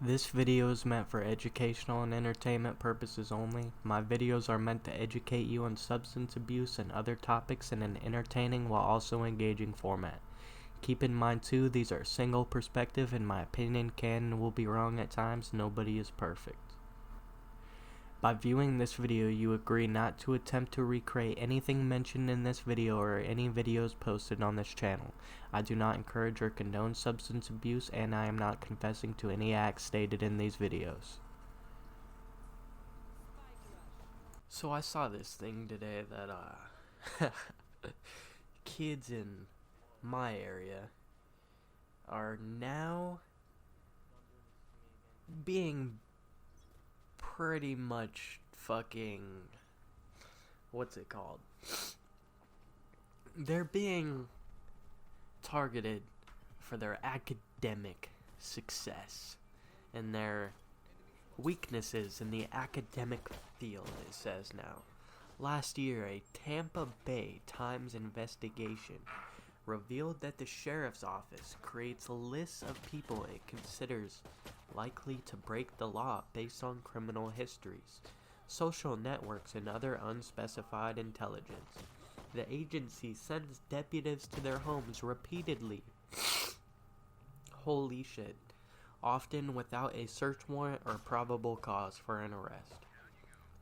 This video is meant for educational and entertainment purposes only. My videos are meant to educate you on substance abuse and other topics in an entertaining while also engaging format. Keep in mind too, these are single perspective and my opinion can and will be wrong at times. Nobody is perfect. By viewing this video, you agree not to attempt to recreate anything mentioned in this video or any videos posted on this channel. I do not encourage or condone substance abuse, and I am not confessing to any acts stated in these videos. So I saw this thing today that kids in my area are now being pretty much fucking, what's it called? They're being targeted for their academic success and their weaknesses in the academic field, it says now. Last year, a Tampa Bay Times investigation revealed that the sheriff's office creates lists of people it considers likely to break the law based on criminal histories, social networks, and other unspecified intelligence. The agency sends deputies to their homes repeatedly. Holy shit. Often without a search warrant or probable cause for an arrest.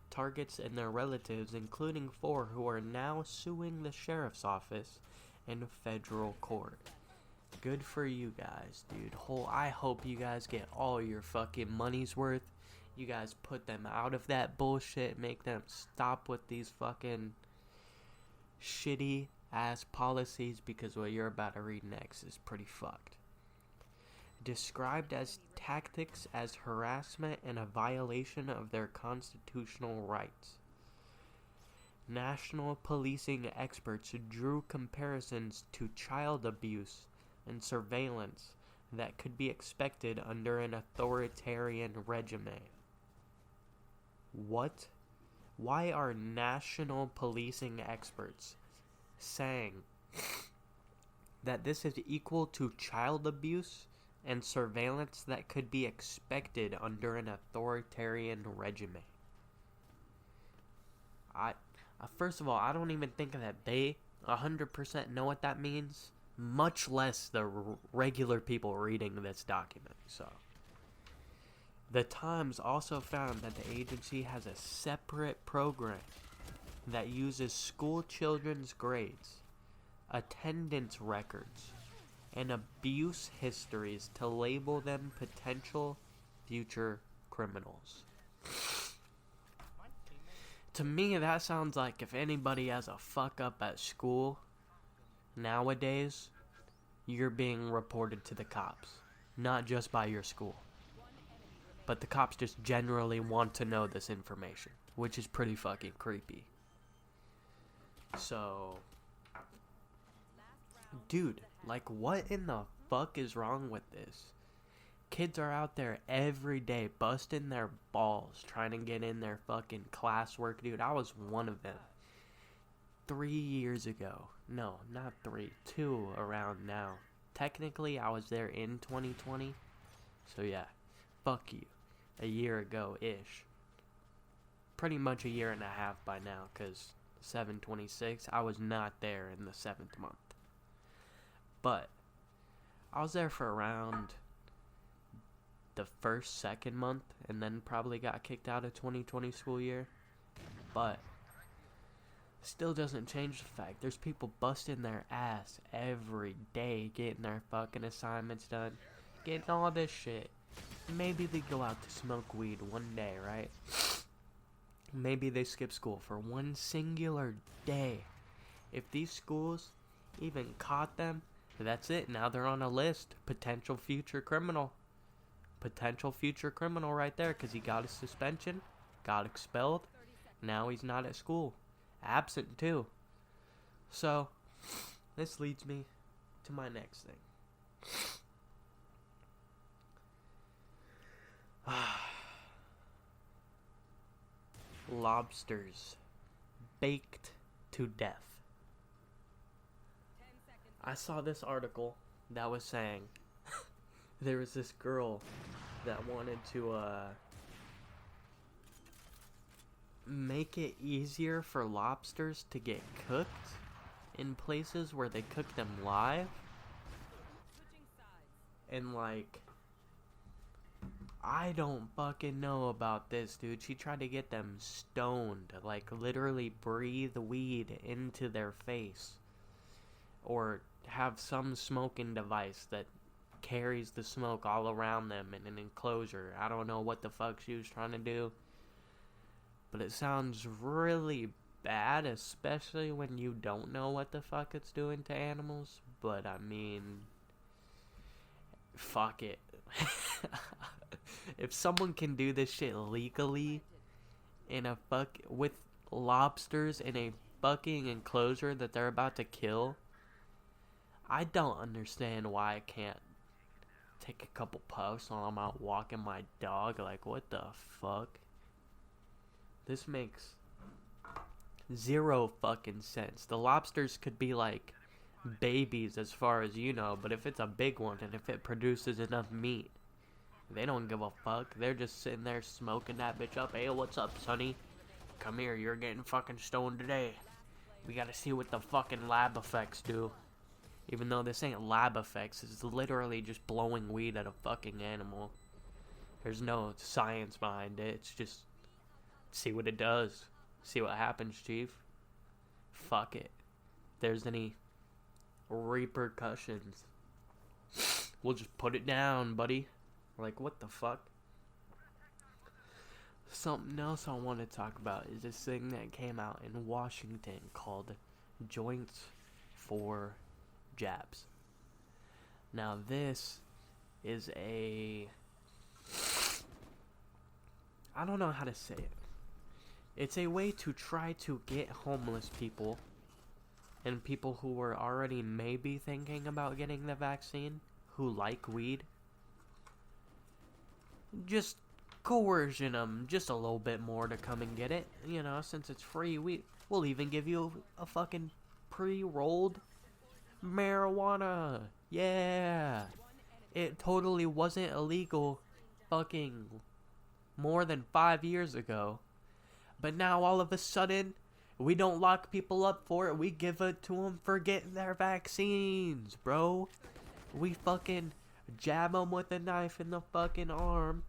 Targets and their relatives, including 4 who are now suing the sheriff's office in federal court. Good for you guys, dude. I hope you guys get all your fucking money's worth. You guys put them out of that bullshit. Make them stop with these fucking shitty ass policies, because what you're about to read next is pretty fucked. Described as tactics as harassment and a violation of their constitutional rights. National policing experts drew comparisons to child abuse and surveillance that could be expected under an authoritarian regime. What? Why are national policing experts saying that this is equal to child abuse and surveillance that could be expected under an authoritarian regime? First of all, I don't even think that they 100% know what that means, much less the regular people reading this document. So, the Times also found that the agency has a separate program that uses school children's grades, attendance records, and abuse histories to label them potential future criminals. To me, that sounds like if anybody has a fuck up at school nowadays, you're being reported to the cops. Not just by your school, but the cops just generally want to know this information, which is pretty fucking creepy. So, dude, like, what in the fuck is wrong with this? Kids are out there every day busting their balls trying to get in their fucking classwork. Dude, I was one of them 3 years ago. No, not 3, 2 around now. Technically, I was there in 2020. So yeah, fuck you. A year ago-ish. Pretty much a year and a half by now, because 7/26, I was not there in the 7th month. But I was there for around the first, second month, and then probably got kicked out of 2020 school year. But still doesn't change the fact there's people busting their ass every day, getting their fucking assignments done, getting all this shit. Maybe they go out to smoke weed one day, right? Maybe they skip school for one singular day. If these schools even caught them, that's it. Now they're on a list. Potential future criminal. Potential future criminal right there, because he got a suspension, got expelled, now he's not at school. Absent too. So, this leads me to my next thing. Lobsters baked to death. I saw this article that was saying there was this girl that wanted to make it easier for lobsters to get cooked in places where they cook them live. And like, I don't fucking know about this, dude. She tried to get them stoned, like literally breathe weed into their face, or have some smoking device that carries the smoke all around them in an enclosure. I don't know what the fuck she was trying to do, but it sounds really bad, especially when you don't know what the fuck it's doing to animals. But I mean, fuck it. If someone can do this shit legally in a with lobsters in a fucking enclosure that they're about to kill, I don't understand why I can't take a couple puffs while I'm out walking my dog. Like, what the fuck? This makes zero fucking sense. The lobsters could be like babies as far as you know, but if it's a big one and if it produces enough meat, they don't give a fuck. They're just sitting there smoking that bitch up. Hey, what's up, sonny? Come here, you're getting fucking stoned today. We gotta see what the fucking lab effects do. Even though this ain't lab effects, it's literally just blowing weed at a fucking animal. There's no science behind it. It's just see what it does. See what happens, chief. Fuck it. If there's any repercussions, we'll just put it down, buddy. Like, what the fuck? Something else I want to talk about is this thing that came out in Washington called Joints for Jabs. Now, this is I don't know how to say it. It's a way to try to get homeless people and people who were already maybe thinking about getting the vaccine, who like weed, just coercion them just a little bit more to come and get it. You know, since it's free, we'll even give you a fucking pre-rolled marijuana. Yeah. It totally wasn't illegal fucking more than 5 years ago. But now all of a sudden, we don't lock people up for it. We give it to them for getting their vaccines, bro. We fucking jab them with a knife in the fucking arm,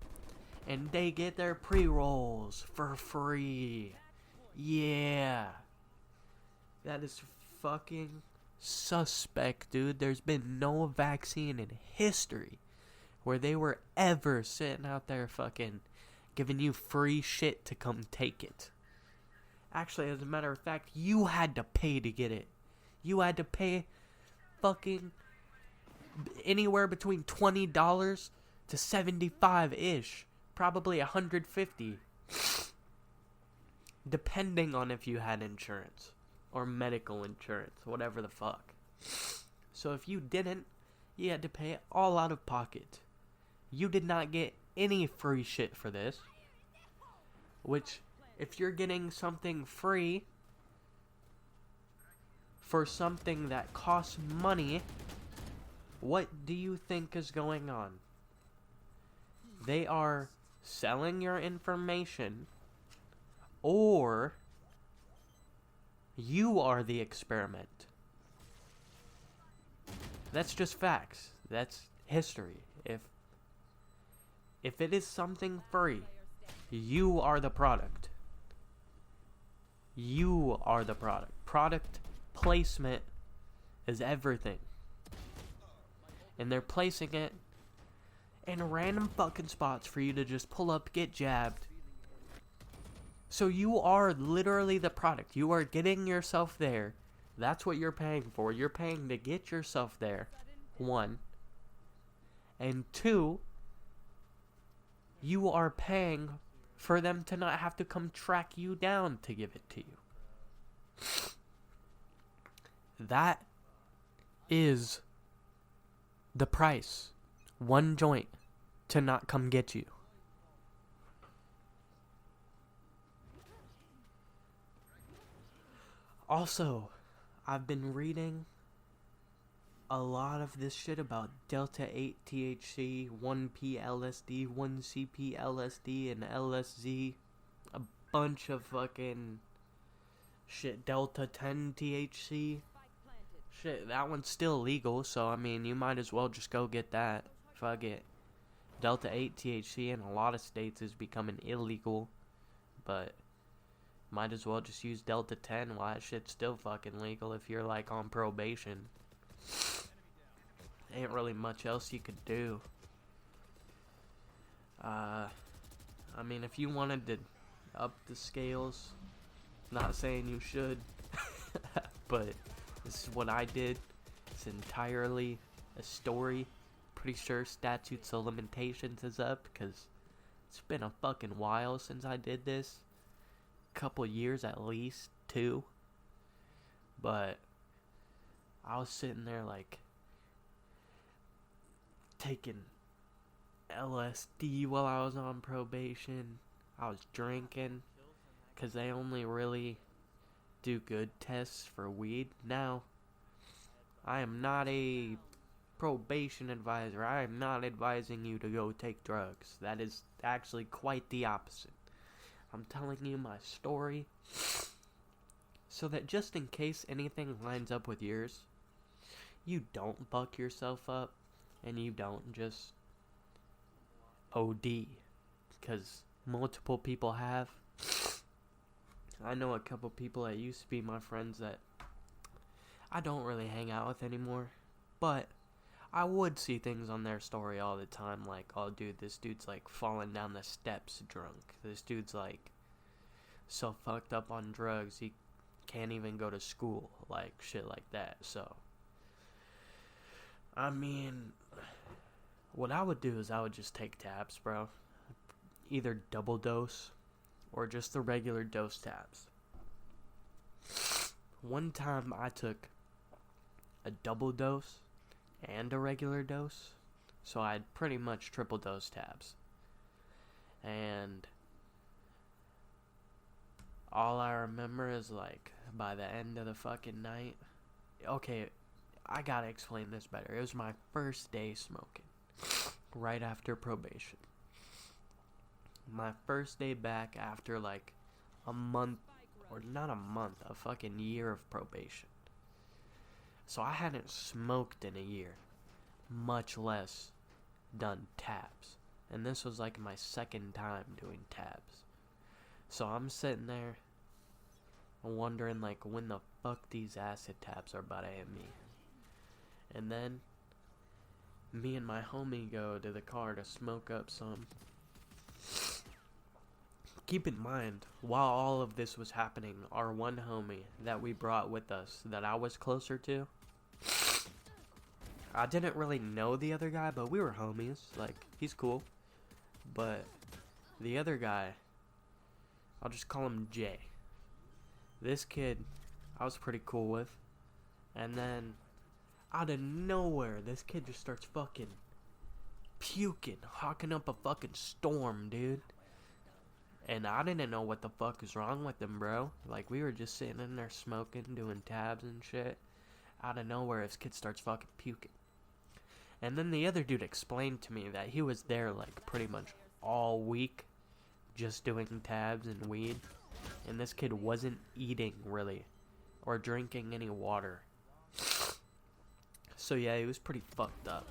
and they get their pre-rolls for free. Yeah. That is fucking suspect, dude. There's been no vaccine in history where they were ever sitting out there fucking giving you free shit to come take it. Actually, as a matter of fact, you had to pay to get it. You had to pay fucking anywhere between $20 to $75-ish. Probably $150. Depending on if you had insurance. Or medical insurance. Whatever the fuck. So if you didn't, you had to pay it all out of pocket. You did not get any free shit for this. Which, if you're getting something free for something that costs money, what do you think is going on? They are selling your information, or you are the experiment. That's just facts. That's history. If it is something free, you are the product. You are the product. Product placement is everything. And they're placing it in random fucking spots for you to just pull up, get jabbed. So you are literally the product. You are getting yourself there. That's what you're paying for. You're paying to get yourself there. 1. And 2, you are paying for them to not have to come track you down to give it to you. That is the price. 1 joint to not come get you. Also, I've been reading a lot of this shit about Delta 8 THC, 1P LSD, 1CP LSD, and LSZ. A bunch of fucking shit. Delta 10 THC. Shit, that one's still legal, so I mean, you might as well just go get that. Fuck it. Delta 8 THC in a lot of states is becoming illegal, but might as well just use Delta 10 while that shit's still fucking legal if you're like on probation. Ain't really much else you could do. I mean, if you wanted to up the scales, not saying you should, but this is what I did. It's entirely a story. Pretty sure statutes of limitations is up because it's been a fucking while since I did this. Couple years at least, 2. But I was sitting there like taking LSD while I was on probation. I was drinking because they only really do good tests for weed. Now, I am not a probation advisor. I am not advising you to go take drugs. That is actually quite the opposite. I'm telling you my story so that just in case anything lines up with yours, you don't buck yourself up and you don't just OD, because multiple people have. I know a couple people that used to be my friends that I don't really hang out with anymore, but I would see things on their story all the time, like, oh dude, this dude's like falling down the steps drunk. This dude's like so fucked up on drugs he can't even go to school, like shit like that. So I mean, what I would do is I would just take tabs, bro. Either double dose or just the regular dose tabs. One time I took a double dose and a regular dose, so I had pretty much triple dose tabs. And all I remember is like by the end of the fucking night, okay, I gotta explain this better. It was my first day smoking, right after probation. My first day back after like a month, or not a month, a fucking year of probation. So I hadn't smoked in a year, much less done tabs. And this was like my second time doing tabs. So I'm sitting there wondering like when the fuck these acid tabs are about to hit me. And then me and my homie go to the car to smoke up some. Keep in mind, while all of this was happening, our one homie that we brought with us, that I was closer to, I didn't really know the other guy, but we were homies. Like, he's cool. But the other guy, I'll just call him Jay. This kid, I was pretty cool with. And then, out of nowhere, this kid just starts fucking puking, hawking up a fucking storm, dude. And I didn't know what the fuck was wrong with him, bro. Like, we were just sitting in there smoking, doing tabs and shit. Out of nowhere, this kid starts fucking puking. And then the other dude explained to me that he was there, like, pretty much all week, just doing tabs and weed. And this kid wasn't eating, really, or drinking any water. So, yeah, he was pretty fucked up.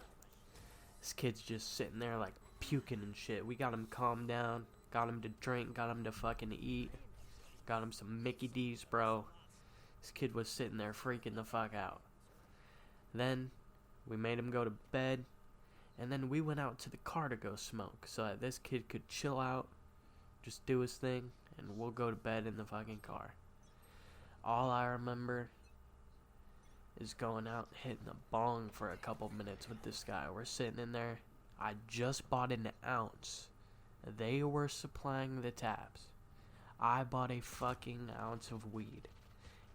This kid's just sitting there, like, puking and shit. We got him calmed down. Got him to drink, got him to fucking eat. Got him some Mickey D's, bro. This kid was sitting there freaking the fuck out. Then, we made him go to bed. And then we went out to the car to go smoke. So that this kid could chill out, just do his thing, and we'll go to bed in the fucking car. All I remember is going out and hitting the bong for a couple minutes with this guy. We're sitting in there. I just bought an ounce. They were supplying the tabs. I bought a fucking ounce of weed.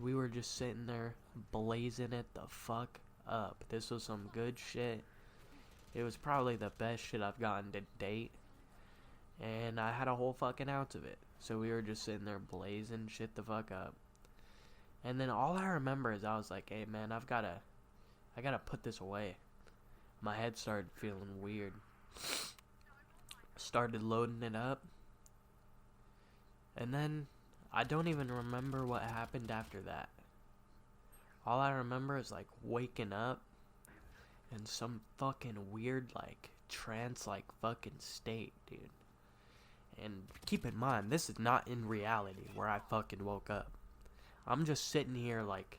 We were just sitting there blazing it the fuck up. This was some good shit. It was probably the best shit I've gotten to date. And I had a whole fucking ounce of it. So we were just sitting there blazing shit the fuck up. And then all I remember is I was like, hey man, I've gotta I gotta put this away. My head started feeling weird. Started loading it up. And then, I don't even remember what happened after that. All I remember is, like, waking up in some fucking weird, like, trance-like fucking state, dude. And keep in mind, this is not in reality where I fucking woke up. I'm just sitting here, like,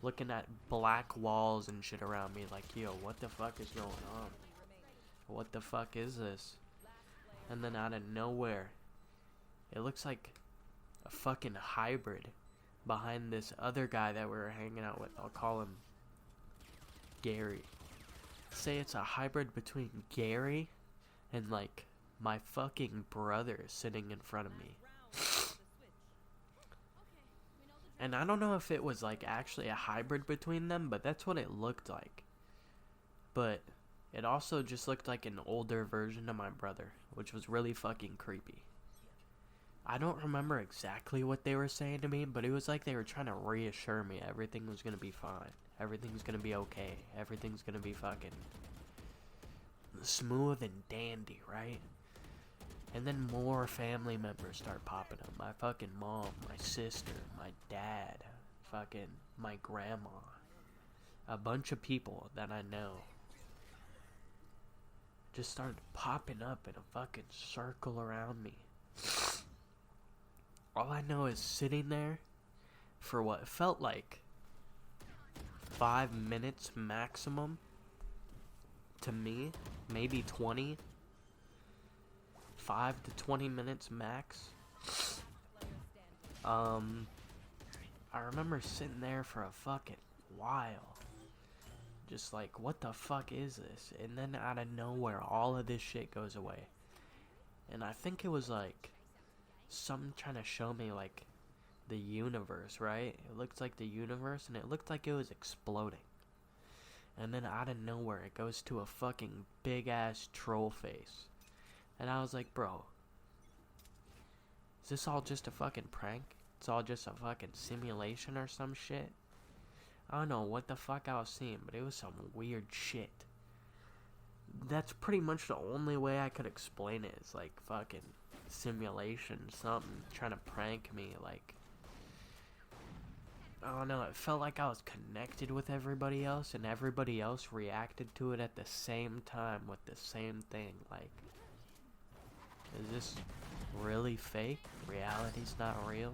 looking at black walls and shit around me, like, yo, what the fuck is going on? What the fuck is this? And then out of nowhere, it looks like a fucking hybrid behind this other guy that we were hanging out with. I'll call him Gary. Say it's a hybrid between Gary and, like, my fucking brother sitting in front of me. And I don't know if it was, like, actually a hybrid between them, but that's what it looked like. But it also just looked like an older version of my brother, which was really fucking creepy. I don't remember exactly what they were saying to me, but it was like they were trying to reassure me everything was gonna be fine. Everything's gonna be okay. Everything's gonna be fucking smooth and dandy, right? And then more family members start popping up. My fucking mom, my sister, my dad, fucking my grandma. A bunch of people that I know just started popping up in a fucking circle around me. All I know is sitting there for what felt like 5 minutes maximum to me, maybe 20. 5 to 20 minutes max. I remember sitting there for a fucking while. Just like, what the fuck is this? And then out of nowhere, all of this shit goes away. And I think it was like something trying to show me, like, the universe, right? It looked like the universe, and it looked like it was exploding. And then out of nowhere, it goes to a fucking big-ass troll face. And I was like, bro, is this all just a fucking prank? It's all just a fucking simulation or some shit? I don't know what the fuck I was seeing, but it was some weird shit. That's pretty much the only way I could explain it. It's like fucking simulation, something trying to prank me, like, I don't know, it felt like I was connected with everybody else, and everybody else reacted to it at the same time with the same thing. Like, is this really fake? Reality's not real?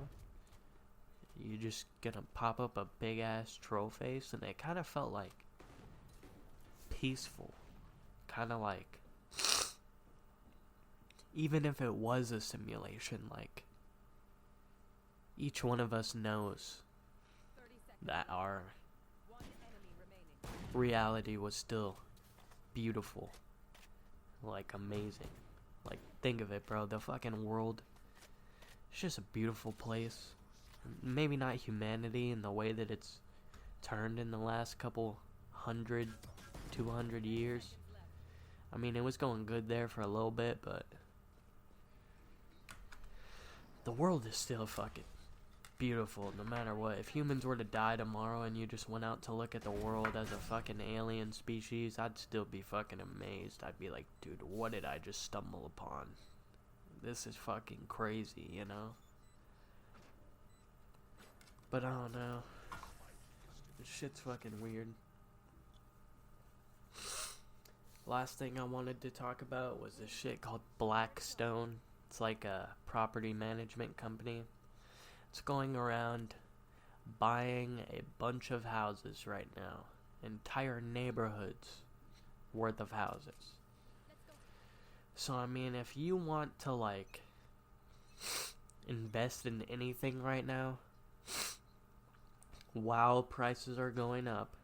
You just gonna pop up a big ass troll face? And it kind of felt like peaceful. Kind of like, even if it was a simulation, like, each one of us knows that our reality was still beautiful. Like, amazing. Like, think of it, bro. The fucking world, it's just a beautiful place. Maybe not humanity in the way that it's turned in the last couple 200 years. I mean, it was going good there for a little bit, but the world is still fucking beautiful no matter what. If humans were to die tomorrow and you just went out to look at the world as a fucking alien species, I'd still be fucking amazed. I'd be like, dude, what did I just stumble upon? This is fucking crazy, you know? But I don't know. This shit's fucking weird. Last thing I wanted to talk about was this shit called Blackstone. It's like a property management company. It's going around buying a bunch of houses right now. Entire neighborhoods worth of houses. So, I mean, if you want to, like, invest in anything right now, while prices are going up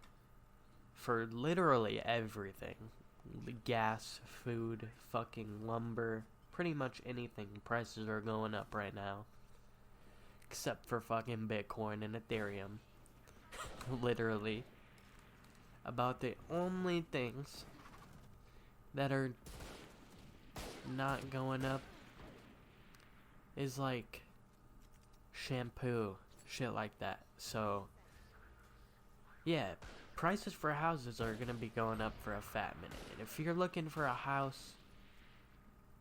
for literally everything, gas, food, fucking lumber, pretty much anything, prices are going up right now. Except for fucking Bitcoin and Ethereum. Literally. About the only things that are not going up is like shampoo, shit like that. So, yeah, prices for houses are going to be going up for a fat minute. And if you're looking for a house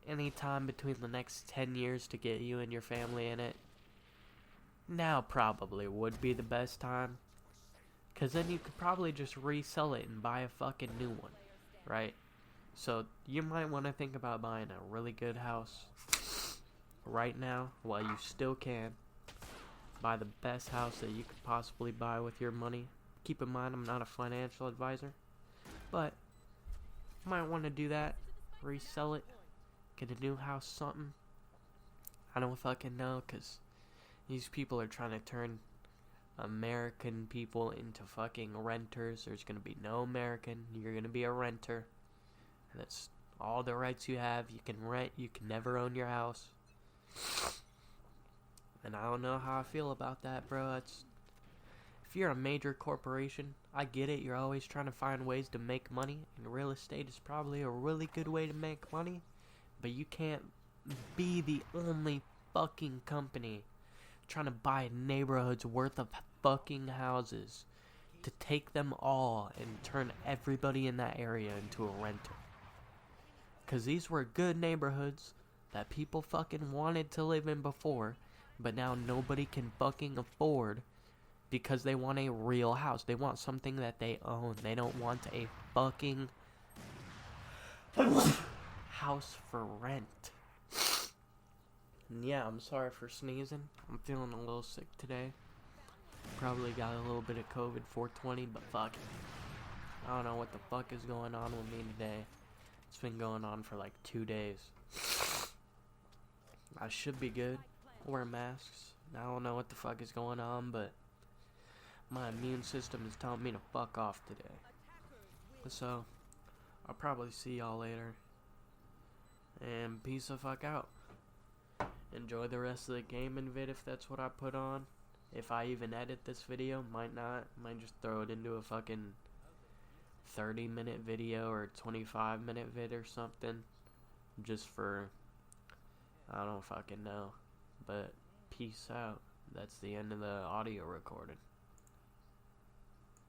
anytime between the next 10 years to get you and your family in it, now probably would be the best time. Because then you could probably just resell it and buy a fucking new one, right? So you might want to think about buying a really good house right now while you still can. Buy the best house that you could possibly buy with your money. Keep in mind, I'm not a financial advisor, but you might want to do that. Resell it. Get a new house, something. I don't fucking know, because these people are trying to turn American people into fucking renters. There's gonna be no American. You're gonna be a renter. And that's all the rights you have. You can rent. You can never own your house. And I don't know how I feel about that, bro. If you're a major corporation, I get it. You're always trying to find ways to make money. And real estate is probably a really good way to make money. But you can't be the only fucking company trying to buy neighborhoods worth of fucking houses to take them all and turn everybody in that area into a renter. Because these were good neighborhoods that people fucking wanted to live in before, but now nobody can fucking afford because they want a real house. They want something that they own. They don't want a fucking house for rent. And yeah, I'm sorry for sneezing. I'm feeling a little sick today. Probably got a little bit of COVID 420, but fuck it. I don't know what the fuck is going on with me today. It's been going on for like 2 days. I should be good. Wear masks. I don't know what the fuck is going on, but my immune system is telling me to fuck off today. So, I'll probably see y'all later. And peace the fuck out. Enjoy the rest of the gaming vid if that's what I put on. If I even edit this video, might not. Might just throw it into a fucking 30-minute video or 25-minute vid or something. Just for, I don't fucking know. But peace out. That's the end of the audio recording.